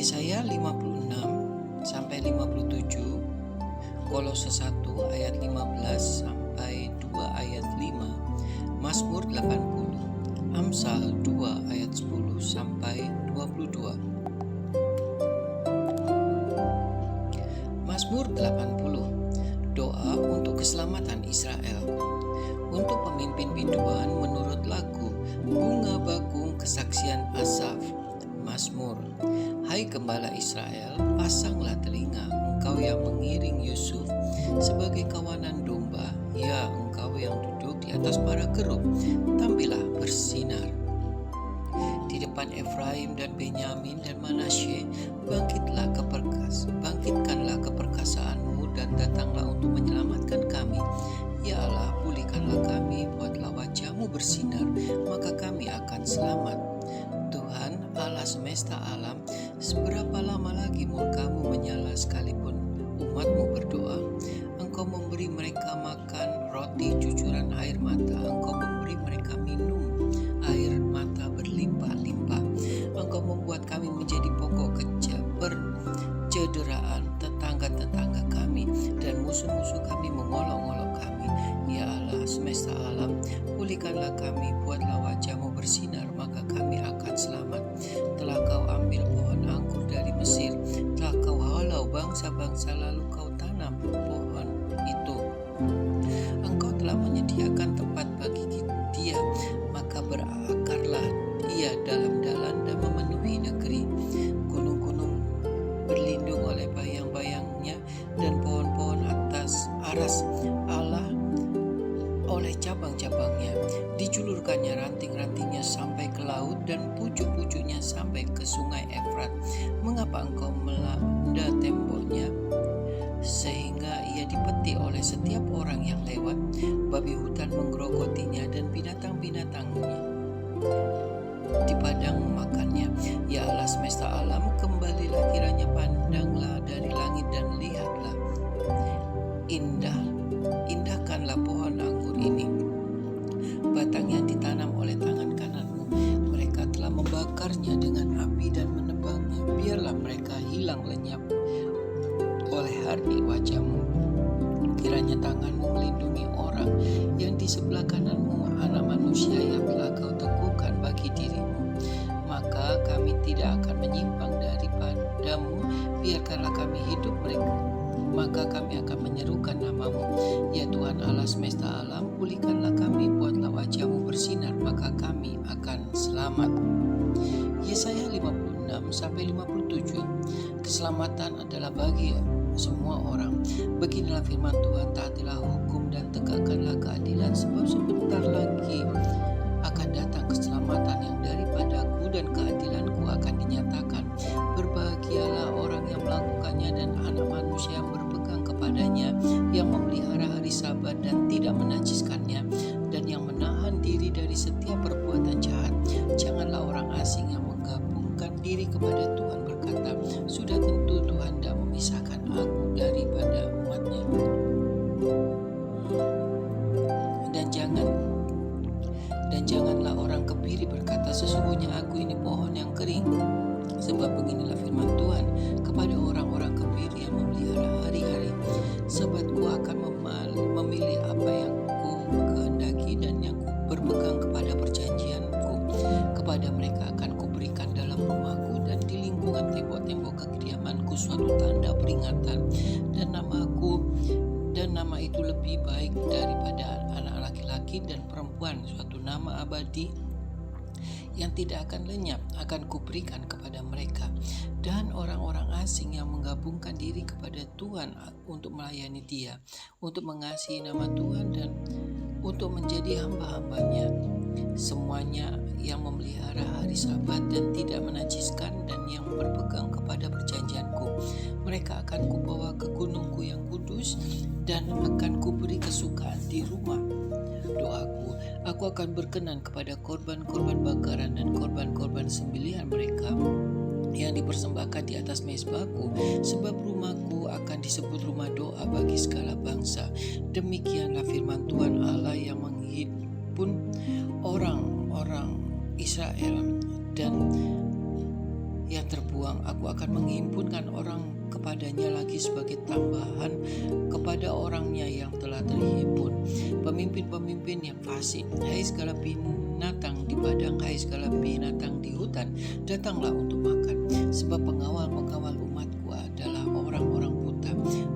Yesaya 56 sampai 57, Kolose 1 ayat 15 sampai 2 ayat 5, Mazmur 80, Amsal 2 ayat 10 sampai 22. Mazmur 80, doa untuk keselamatan Israel. Untuk pemimpin biduan menurut lagu Bunga Bakung Kesaksian Asaf. Mazmur. Hai gembala Israel, pasanglah telinga, engkau yang mengiring Yusuf sebagai kawanan domba, ya engkau yang duduk di atas para kerub, tampillah bersinar. Di depan Efraim dan Benyamin dan Manasye, bangkitkanlah keperkasaanmu dan datanglah untuk menyelamatkan kami. Ya Allah, pulihkanlah kami, buatlah wajahmu bersinar, maka kami akan selamat. Tuhan Allah semesta alam, seberapa lama lagi murkamu menyala sekalipun umatmu berdoa? Engkau memberi mereka makan roti cucuran air mata, engkau memberi mereka minum air mata berlimpah-limpah. Engkau membuat kami menjadi pokok percederaan tetangga-tetangga kami, dan musuh-musuh kami mengolok-olok kami. Ya Allah semesta alam, pulihkanlah kami, buatlah wajahmu bersinar, maka kami akan selamat. Telah kau ambil pohon anggur dari Mesir, telah kau halau bangsa-bangsa, lalu kau tanam pohon itu. Engkau telah menyediakan tempat bagi dia, maka berakarlah ia dalam-dalam dan memenuhi negeri. Gunung-gunung berlindung oleh bayang-bayangnya, dan pohon-pohon atas aras Allah oleh cabang-cabangnya. Dijulurkannya ranting-rantingnya sampai ke laut, dan pucuk-pucuknya sampai ke sungai Efrat. Mengapa engkau melanda temboknya sehingga ia dipeti oleh setiap orang yang lewat? Babi hutan menggerogotinya dan binatang-binatangnya di padang memakannya. Ya Allah semesta alam, kembalilah kiranya, pandanglah dari langit dan lihatlah. Indahkanlah pohon anggur ini, batang yang ditanam oleh tangan kananmu. Mereka telah membakarnya dengan api dan menebangnya. Biarlah mereka hilang lenyap oleh hari wajahmu. Kiranya tanganmu melindungi orang yang di sebelah kananmu, anak manusia yang telah kau teguhkan bagi dirimu. Maka kami tidak akan menyimpang daripadamu, biarkanlah kami hidup mereka. Maka kami akan menyerukan namamu. Ya Tuhan Allah semesta alam, pulihkanlah kami, buatlah wajahmu bersinar, maka kami akan selamat. Yesaya 56 sampai 57. Keselamatan adalah bagi semua orang. Beginilah firman Tuhan, taatilah hukum dan tegakkanlah keadilan, sebab sebentar lagi akan datang keselamatan yang daripadaku, dan keadilanku akan dinyatakan. Berbahagialah orang yang melakukannya, dan anak manusia yang berpegang kepadanya, yang memelihara hari Sabat dan tidak menajiskannya, dan yang menahan diri dari setiap perbuatan jahat. Janganlah orang asing yang menggabungkan diri kepada Tuhan berkata, sudah tentu Tuhan tidak memisahkan aku daripada umatnya. Dan janganlah orang kebiri berkata, sesungguhnya aku ini pohon yang kering. Sebab beginilah firman Tuhan kepada orang-orang kebiri yang memelihara hari-hari. Sebab ku akan memilih apa yang ku kehendaki, dan yang ku berpegang kepada perjanjianku. Kepada mereka akan kuberikan dalam rumahku dan di lingkungan tembok-tembok kediamanku suatu tanda peringatan, dan nama itu lebih baik daripada anak laki-laki dan perempuan, suatu nama abadi yang tidak akan lenyap akan kuberikan kepada mereka. Dan orang-orang asing yang menggabungkan diri kepada Tuhan untuk melayani Dia, untuk mengasihi nama Tuhan dan untuk menjadi hamba-hambanya, semuanya yang memelihara hari Sabat dan tidak menajiskan, dan yang berpegang kepada perjanjianku, mereka akan kubawa ke gunungku yang kudus, dan akan kuberi kesukaan di rumah doaku. Aku akan berkenan kepada korban-korban bakaran dan korban-korban sembelihan mereka yang dipersembahkan di atas mezbahku, sebab rumahku akan disebut rumah doa bagi segala bangsa. Demikianlah firman Tuhan Allah yang menghimpun orang-orang Israel, dan yang terbuang, aku akan menghimpunkan orang kepadanya lagi sebagai tambahan kepada orangnya yang telah terhimpun. Pemimpin-pemimpin yang fasik, hai segala binatang di padang, hai segala binatang di hutan, datanglah untuk makan. Sebab pengawal-pengawal umatku adalah orang-orang buta.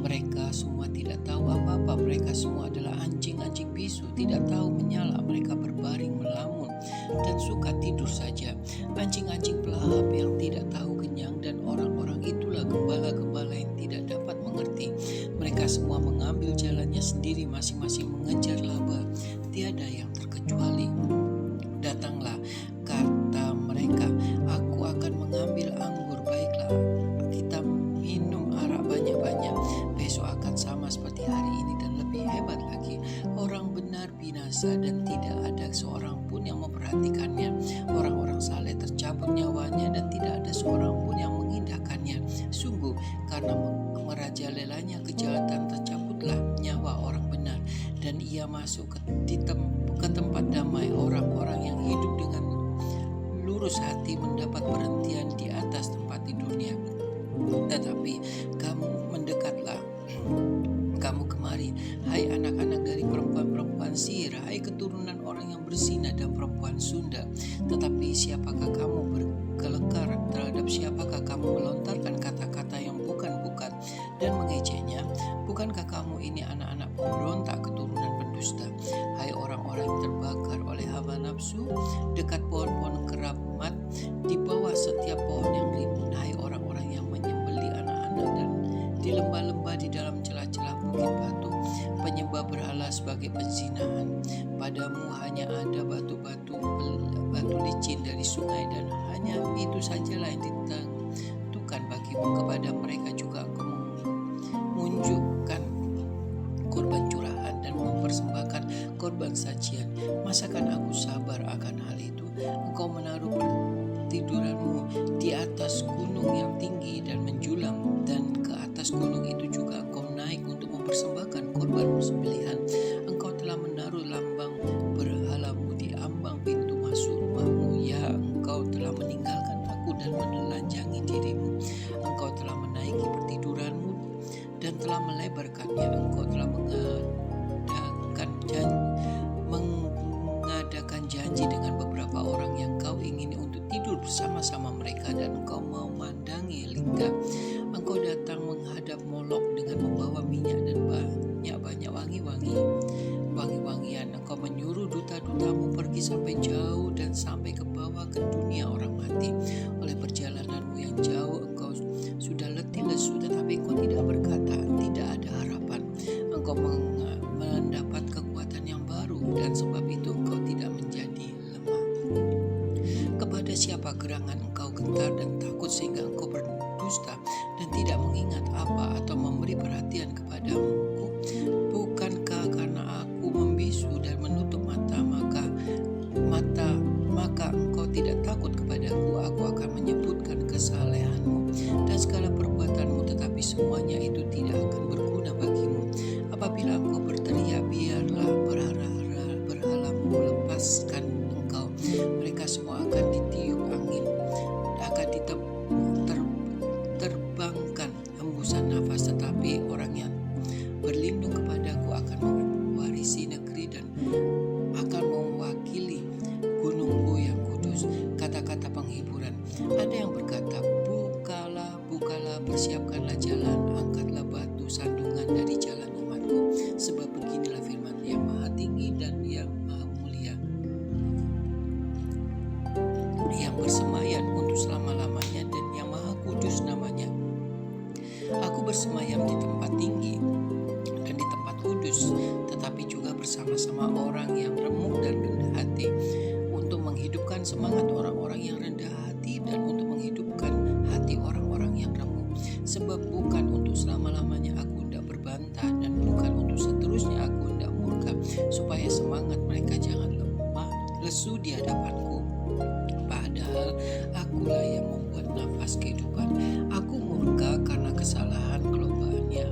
Mereka semua tidak tahu apa-apa. Mereka semua adalah anjing-anjing bisu, tidak tahu menyala. Mereka berbaring melamun dan suka tidur saja. Anjing-anjing pelahap yang tidak tahu kenyang, dan orang-orang itulah gembala-gembala yang tidak dapat mengerti. Mereka semua mengambil jalannya sendiri, masing-masing mengejar laba, tiada yang terkecuali. Datanglah, kata mereka, aku akan mengambil anggur, baiklah kita minum arak banyak-banyak. Besok akan sama seperti hari ini dan lebih hebat lagi. Orang benar binasa dan tidak ada seorang pun yang memperhatikannya. Orang-orang saleh tercabut nyawanya dan tidak ada seorang pun yang mengindahkannya. Sungguh karena merajalelanya kejahatan tercabutlah nyawa orang benar, dan ia masuk ke tempat damai. Orang-orang yang hidup dengan lurus hati mendapat perhentian di atas tempat tidurnya. Tetapi kamu mendekatlah, kamu kemari, hai anak-anak dari perempuan-perempuan Sihir, hai keturunan orang yang berzina dan perempuan Sunda. Tetapi siapakah kamu berkelekar, terhadap siapakah kamu melontarkan kata-kata yang bukan-bukan dan mengejeknya? Bukankah kamu ini anak-anak pemberontak, keturunan pendusta? Hai orang-orang yang terbakar oleh hawa nafsu dekat pohon-pohon keramat, di bawah setiap pohon yang rimbun. Hai orang-orang yang menyembelih anak-anak dan di lembah-lembah, di dalam celah-celah bukit batu, penyembah berhala sebagai penzinahan. Padamu hanya ada batu licin dari sungai, dan hanya itu sajalah yang ditentukan bagimu. Kepada mereka juga engkau menunjukkan korban curahan dan mempersembahkan korban sajian. Masakan aku sabar akan hal itu? Engkau menaruh pertiduranmu di atas gunung yang tinggi dan menjulang, dan ke atas gunung itu juga engkau naik untuk mempersembahkan korban sembelihan. Engkau telah menaruh lambang berhalamu di ambang pintu masuk rumahmu. Ya, engkau telah meninggalkan aku dan menelanjangi dirimu. Engkau telah menaiki pertiduranmu dan telah melebarkannya. Engkau telah mengadakan janji dengan beberapa orang yang kau ingini untuk tidur bersama-sama mereka, dan engkau memandangi lingkar. Engkau datang menghadap Molok dengan membawa minyak dan banyak-banyak wangi-wangian. Engkau menyuruh duta-dutamu pergi sampai jauh dan sampai ke bawah ke dunia orang mati. Oleh perjalananmu yang jauh engkau sudah letih lesu, tetapi engkau tidak berkata, tidak ada harapan. Engkau mendapat kekuatan yang baru, dan sebab itu engkau tidak menjadi lemah. Kepada siapa gerangan engkau gentar dan takut sehingga engkau berdusta dan tidak mengingat apa atau memberi perhatian kepadamu? Bukankah karena aku membisu dan menutup mata, maka engkau tidak takut kepadaku? Aku akan menyebutkan kesalehanmu dan segala perbuatanmu, tetapi semuanya itu tidak akan berguna bagimu. Apabila engkau berteriak, biarlah berhalamu melepaskan engkau. Mereka semua akan ditiup angin, akan terbangkan hembusan nafas. Tetapi orang yang berlindung kepadaku akan mewarisi negeri dan akan mewakili gunungku yang kudus. Kata-kata penghiburan. Ada yang berkata, bukalah, persiapkanlah jalan, angkatlah batu sandungan dari jalan umatku. Sebab beginilah firman yang maha tinggi dan yang maha mulia, yang bersemayam untuk selama-lamanya dan yang maha kudus namanya. Aku bersemayam di tempat tinggi dan di tempat kudus, tetapi juga bersama-sama orang yang remuk dan rendah hati, untuk menghidupkan semangat orang-orang yang rendah hati dan untuk menghidupkan hati orang-orang yang remuk. Sebab bukan untuk selama-lamanya aku hendak berbantah, dan bukan untuk seterusnya aku hendak murka, supaya semangat mereka jangan lemah lesu di hadapanku. Padahal akulah yang membuat nafas kehidupan. Aku murka karena kesalahan kelobaannya.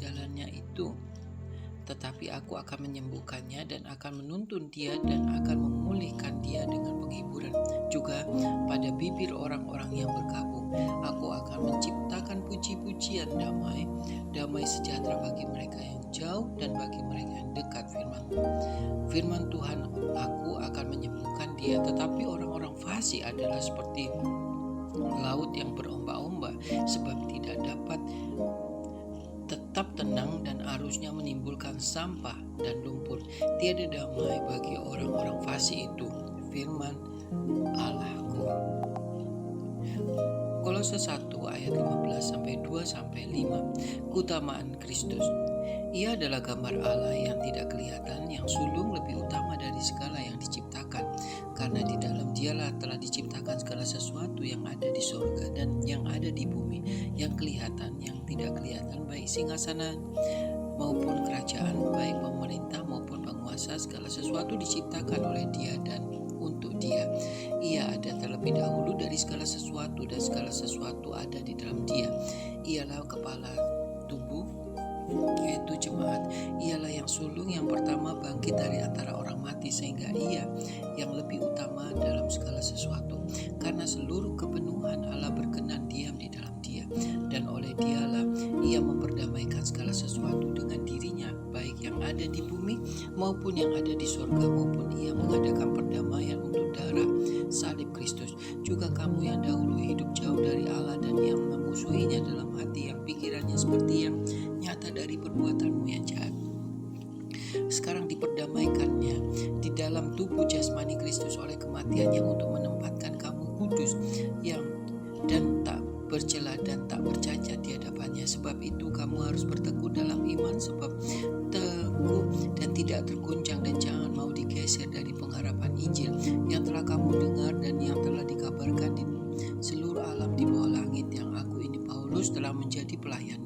jalannya itu. Tetapi aku akan menyembuhkannya dan akan menuntun dia dan akan memulihkan dia dengan penghiburan. Juga pada bibir orang-orang yang berkabung, aku akan menciptakan puji-pujian damai, damai sejahtera bagi mereka yang jauh dan bagi mereka yang dekat. Firman Tuhan, aku akan menyembuhkan dia. Tetapi orang-orang fasik adalah seperti laut yang berombak-ombak, sebab tidak dapat tetap tenang dan arusnya menimbulkan sampah dan lumpur. Tiada damai bagi orang-orang fasik itu. Firman Allahku. Kolose 1 ayat 15-2-5. Keutamaan Kristus. Ia adalah gambar Allah yang tidak kelihatan, yang sulung lebih utama dari segala yang diciptakan. Karena di dalam Dialah telah diciptakan segala sesuatu yang ada di surga dan yang ada di bumi, yang kelihatan, yang tidak kelihatan, baik singgasana maupun kerajaan, baik pemerintah maupun penguasa. Segala sesuatu diciptakan oleh Dia dan untuk Dia. Ia ada terlebih dahulu dari segala sesuatu, dan segala sesuatu ada di dalam Dia. Ialah kepala tubuh, yaitu jemaat. Ialah yang sulung yang pertama bangkit dari antara orang mati, sehingga ia yang lebih utama dalam segala sesuatu. Karena seluruh kepenuhan Allah berkenan diam di dalam Dia, dan oleh Dialah ia memperdamaikan segala sesuatu dengan dirinya, baik yang ada di bumi maupun yang ada di surga, maupun ia mengadakan perdamaian untuk darah salib Kristus. Juga kamu yang dahulu hidup jauh dari Allah dan yang memusuhinya dalam hati, yang pikirannya seperti yang nyata dari perbuatanmu yang jahat, sekarang diperdamaikannya di dalam tubuh jasmani Kristus oleh kematiannya, untuk menempatkan kamu kudus dan tak bercela dan tak bercacat di hadapannya. Sebab itu kamu harus berteguh dalam iman, sebab teguh dan tidak terguncang, dan jangan mau digeser dari pengharapan Injil yang telah kamu dengar dan yang telah dikabarkan di seluruh alam di bawah langit, yang aku ini Paulus telah menjadi pelayan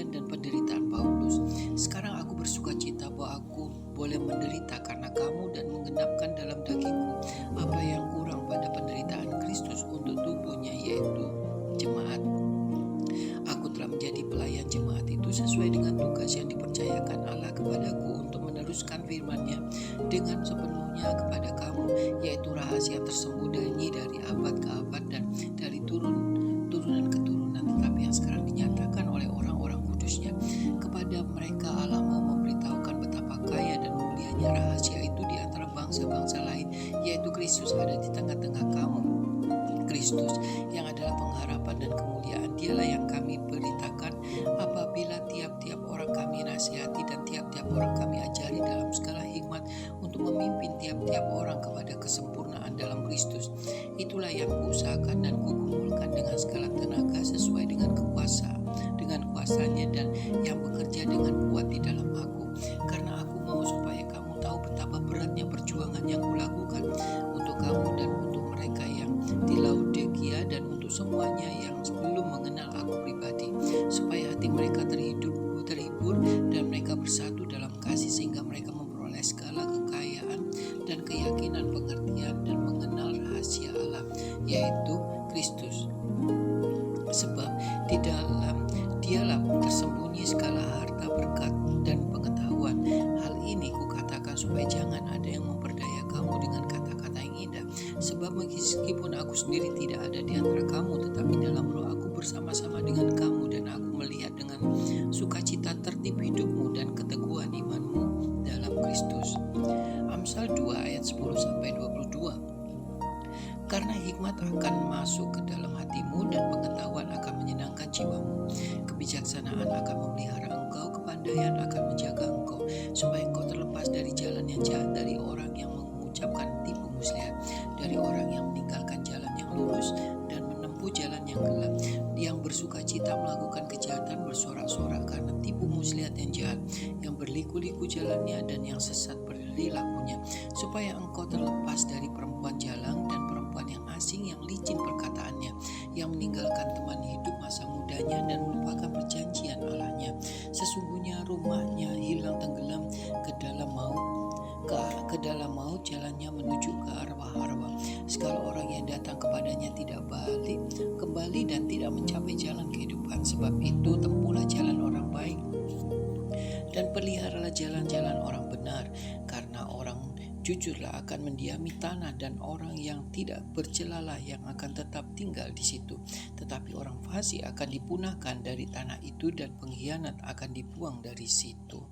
dan penderitaan Paulus. Sekarang aku bersuka cita bahwa aku boleh menderita karena kamu, dan menggenapkan dalam dagingku apa yang kurang pada penderitaan Kristus untuk tubuhnya, yaitu jemaat. Aku telah menjadi pelayan jemaat itu sesuai dengan tugas yang dipercayakan Allah kepadaku, untuk meneruskan firman-Nya dengan sepenuhnya kepada kamu, yaitu rahasia tersembunyi dari abad ke abad dan dari turunan ke turunan, tetapi yang sekarang dinyatakan oleh orang-orang kudusnya. Kepada mereka Allah mau memberitahukan betapa kaya dan mulianya rahasia itu di antara bangsa-bangsa lain, yaitu Kristus ada di tengah-tengah kamu. Kristus yang adalah pengharapan dan kemuliaan. Dialah yang kami beritakan apabila tiap-tiap orang kami nasihati dan tiap-tiap orang kami ajari dalam segala hikmat, untuk memimpin tiap-tiap orang kepada kesempurnaan dalam Kristus. Itulah yang kuusahakan dan kugumulkan dengan segala tenaga sesuai dengan kuasanya, dan yang bekerja dengan kuat di dalam aku. Karena aku mau supaya kamu tahu betapa beratnya perjuangan yang kulakukan untuk kamu dan untuk mereka yang di Laodikia, dan untuk semuanya yang belum mengenal aku pribadi, supaya hati mereka terhibur dan mereka bersatu dalam kasih, sehingga mereka memperoleh segala kekayaan dan keyakinan, pengertian dan mengenal rahasia Allah, yaitu Kristus. Sebab di dalam Dialah tersembunyi segala harta berkat dan pengetahuan. Hal ini kukatakan supaya jangan ada yang memperdaya kamu dengan kata-kata yang indah. Sebab meskipun aku sendiri tidak ada di antara kamu, tetapi dalam roh aku bersama-sama dengan kamu, dan aku melihat dengan sukacita tertib hidupmu dan keteguhan imanmu dalam Kristus. Amsal 2 ayat 10-22. Karena hikmat akan masuk ke dalam hatimu, dan pengetahuan akan menyenangkan jiwamu. Kebijaksanaan akan memelihara engkau, kepandaian akan menjaga engkau, supaya engkau terlepas dari jalan yang jahat, dari orang yang mengucapkan tipu muslihat, dari orang yang meninggalkan jalan yang lurus dan menempuh jalan yang gelap, yang bersuka cita melakukan kejahatan, bersorak-sorak karena tipu muslihat yang jahat, yang berliku-liku jalannya dan yang sesat perilakunya, supaya engkau terlepas dari perempuan jalang dan perempuan yang asing, yang licin perkataannya, yang meninggalkan teman hidup masa mudanya dan melupakan perjanjian Allahnya. Sesungguhnya rumahnya hilang tenggelam ke dalam maut, jalannya menuju ke arwah-arwah. Segala orang yang datang kepadanya tidak balik kembali dan tidak mencapai jalan kehidupan. Sebab itu tempuhlah jalan orang baik Dan peliharalah jalan-jalan orang benar, karena orang jujurlah akan mendiami tanah, dan orang yang tidak bercelalah yang akan tetap tinggal di situ. Tetapi orang fasik akan dipunahkan dari tanah itu, dan pengkhianat akan dibuang dari situ.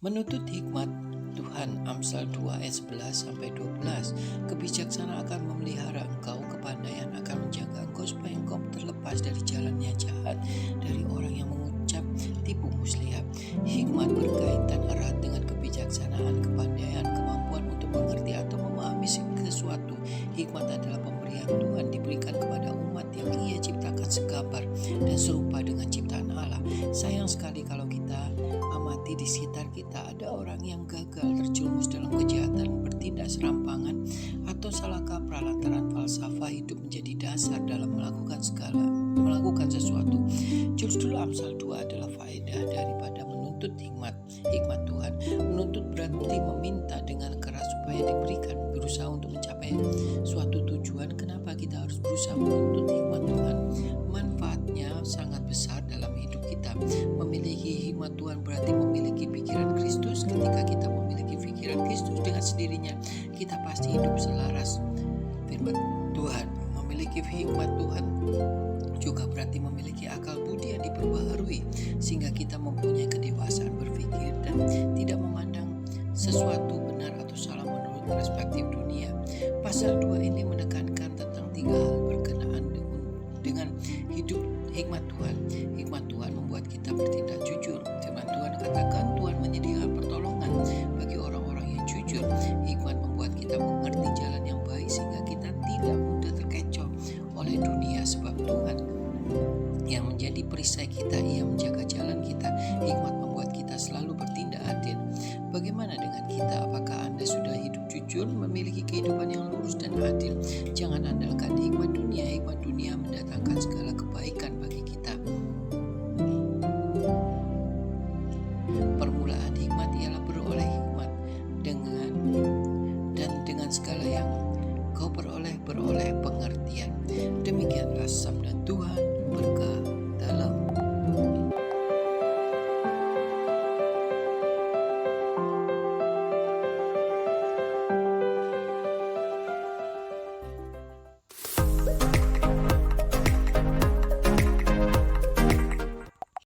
Menuntut hikmat Tuhan, Amsal 2 ayat 11 sampai 12. Kebijaksanaan akan memelihara engkau, kepandaian akan menjaga engkau supaya engkau terlepas dari jalan yang jahat, dari orang yang mengucap tipu muslihat. Hikmat berkaitan erat dengan kebijaksanaan, kepandaian, kemampuan untuk mengerti atau memahami sesuatu. Hikmat adalah pemberian Tuhan diberikan kepada umat yang Ia ciptakan segambar dan serupa dengan ciptaan Allah. Sayang sekali kalau kita amati di sekitar kita ada orang yang gagal, terjerumus dalam kejahatan, bertindak serampangan, atau salah kaprah lantaran falsafah hidup menjadi dasar dalam melakukan sesuatu. Justru Amsal 2 adalah faedah daripada menuntut hikmat Tuhan. Menuntut berarti meminta dengan keras supaya diberikan, berusaha untuk mencapai suatu tujuan. Kenapa kita harus berusaha menuntut hikmat Tuhan? Manfaatnya sangat besar dalam hidup kita. Memiliki hikmat Tuhan berarti memiliki pikiran Kristus. Ketika kita memiliki pikiran Kristus, dengan sendirinya kita pasti hidup selaras firman Tuhan. Memiliki hikmat Tuhan juga berarti memiliki akal budi yang diperbaharui, sehingga kita mempunyai kedewasaan berpikir dan tidak memandang sesuatu benar atau salah menurut perspektif dunia. Pasal 2 ini menekankan tentang 3 hal berkenaan dengan hidup hikmat Tuhan. Hikmat Tuhan membuat kita bertindak jujur. Firman Tuhan katakan Tuhan menyediakan pertolongan bagi orang-orang yang jujur. Hikmat membuat kita mengerti jalan yang baik, sehingga kita tidak mudah terkecoh oleh dunia, sebab Tuhan yang menjadi perisai kita, Ia menjaga jalan kita. Hikmat membuat kita selalu bertindak adil. Bagaimana dengan